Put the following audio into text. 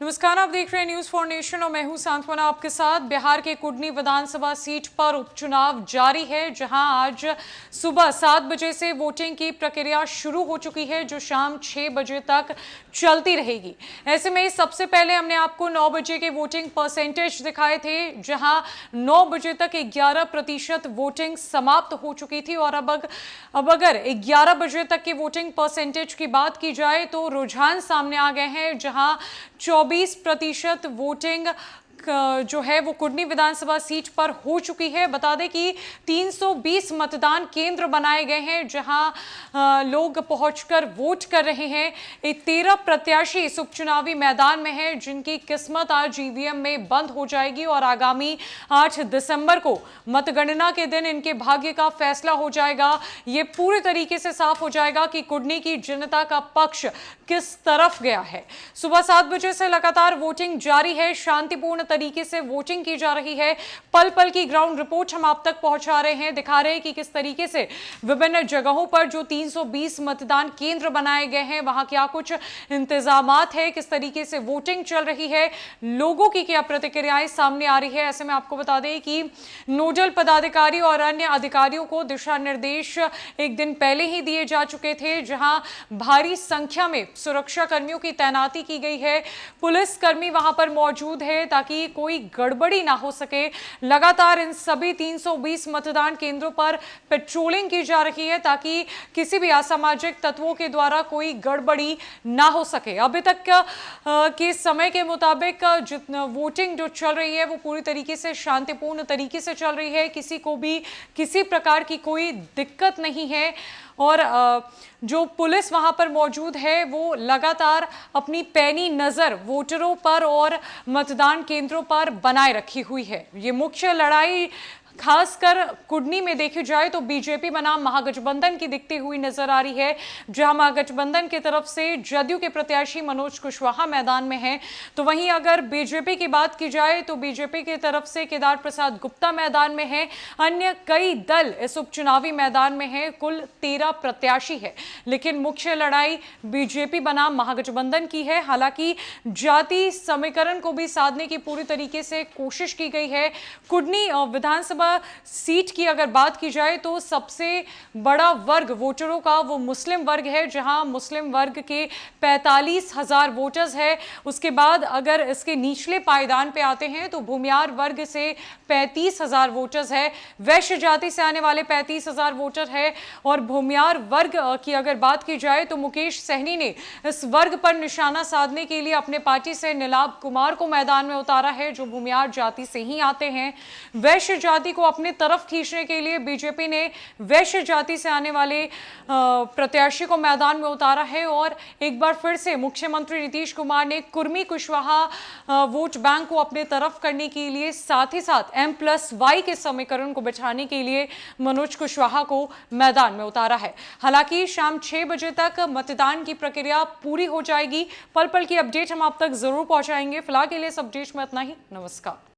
नमस्कार, आप देख रहे हैं न्यूज फॉर नेशन और मैं हूं सांत्वना आपके साथ। बिहार के कुडनी विधानसभा सीट पर उपचुनाव जारी है, जहां आज सुबह 7 बजे से वोटिंग की प्रक्रिया शुरू हो चुकी है, जो शाम 6 बजे तक चलती रहेगी। ऐसे में सबसे पहले हमने आपको 9 बजे के वोटिंग परसेंटेज दिखाए थे, जहां 9 बजे तक 11% वोटिंग समाप्त हो चुकी थी। और अब अगर 11 बजे तक के वोटिंग परसेंटेज की बात की जाए तो रुझान सामने आ गए हैं, जहां 24% वोटिंग जो है वो कुडनी विधानसभा सीट पर हो चुकी है। बता दें कि 320 मतदान केंद्र बनाए गए हैं, जहां लोग पहुंचकर वोट कर रहे हैं। 13 प्रत्याशी इस उपचुनावी मैदान में हैं, जिनकी किस्मत आज ईवीएम में बंद हो जाएगी और आगामी 8 दिसंबर को मतगणना के दिन इनके भाग्य का फैसला हो जाएगा। ये पूरी तरीके से साफ हो जाएगा कि कुडनी की जनता का पक्ष किस तरफ गया है। सुबह 7 बजे से लगातार वोटिंग जारी है, शांतिपूर्ण तरीके से वोटिंग की जा रही है। पल पल की ग्राउंड रिपोर्ट हम आप तक पहुंचा रहे हैं, दिखा रहे हैं कि किस तरीके से विभिन्न जगहों पर जो 320 मतदान केंद्र बनाए गए हैं, वहां क्या कुछ इंतजामात है, किस तरीके से वोटिंग चल रही है, लोगों की क्या प्रतिक्रियाएं सामने आ रही है। ऐसे में आपको बता दें कि नोडल पदाधिकारी और अन्य अधिकारियों को दिशा निर्देश एक दिन पहले ही दिए जा चुके थे, जहां भारी संख्या में सुरक्षा कर्मियों की तैनाती की गई है। पुलिस कर्मी वहां पर मौजूद है ताकि कोई गड़बड़ी ना हो सके। लगातार इन सभी 320 मतदान केंद्रों पर पेट्रोलिंग की जा रही है, ताकि किसी भी असामाजिक तत्वों के द्वारा कोई गड़बड़ी ना हो सके। अभी तक के समय के मुताबिक वोटिंग जो चल रही है वो पूरी तरीके से शांतिपूर्ण तरीके से चल रही है। किसी को भी किसी प्रकार की कोई दिक्कत नहीं है और जो पुलिस वहां पर मौजूद है वो लगातार अपनी पैनी नजर वोटरों पर और मतदान केंद्रों पर बनाए रखी हुई है। ये मुख्य लड़ाई खासकर कुडनी में देखी जाए तो बीजेपी बनाम महागठबंधन की दिखती हुई नजर आ रही है, जहां महागठबंधन की तरफ से जदयू के प्रत्याशी मनोज कुशवाहा मैदान में हैं, तो वहीं अगर बीजेपी की बात की जाए तो बीजेपी की तरफ से केदार प्रसाद गुप्ता मैदान में है। अन्य कई दल इस उपचुनावी मैदान में हैं। कुल 13 प्रत्याशी है, लेकिन मुख्य लड़ाई बीजेपी बनाम महागठबंधन की है। हालांकि जाति समीकरण को भी साधने की पूरी तरीके से कोशिश की गई है। कुडनी विधानसभा सीट की अगर बात की जाए तो सबसे बड़ा वर्ग वोटरों का वो मुस्लिम वर्ग है, जहां मुस्लिम वर्ग के 45,000 वोटर्स है। उसके बाद अगर इसके निचले पायदान पे आते हैं तो भूमियार वर्ग से 35,000 वोटर्स है। वैश्य जाति से आने वाले 35,000 वोटर है। और भूमियार वर्ग की अगर बात की जाए तो मुकेश सहनी ने इस वर्ग पर निशाना साधने के लिए अपने पार्टी से नीलाभ कुमार को मैदान में उतारा है, जो भूमियार जाति से ही आते हैं। वैश्य जाति को अपनी तरफ खींचने के लिए बीजेपी ने वैश्य जाति से आने वाले प्रत्याशी को मैदान में उतारा है। और एक बार फिर से मुख्यमंत्री नीतीश कुमार ने कुर्मी कुशवाहा वोट बैंक को अपने तरफ करने के लिए साथ ही साथ M+Y के समीकरण को बिठाने के लिए मनोज कुशवाहा को मैदान में उतारा है। हालांकि शाम 6 बजे तक मतदान की प्रक्रिया पूरी हो जाएगी। पल पल की अपडेट हम आप तक जरूर पहुंचाएंगे। फिलहाल के लिए इस अपडेट में इतना ही। नमस्कार।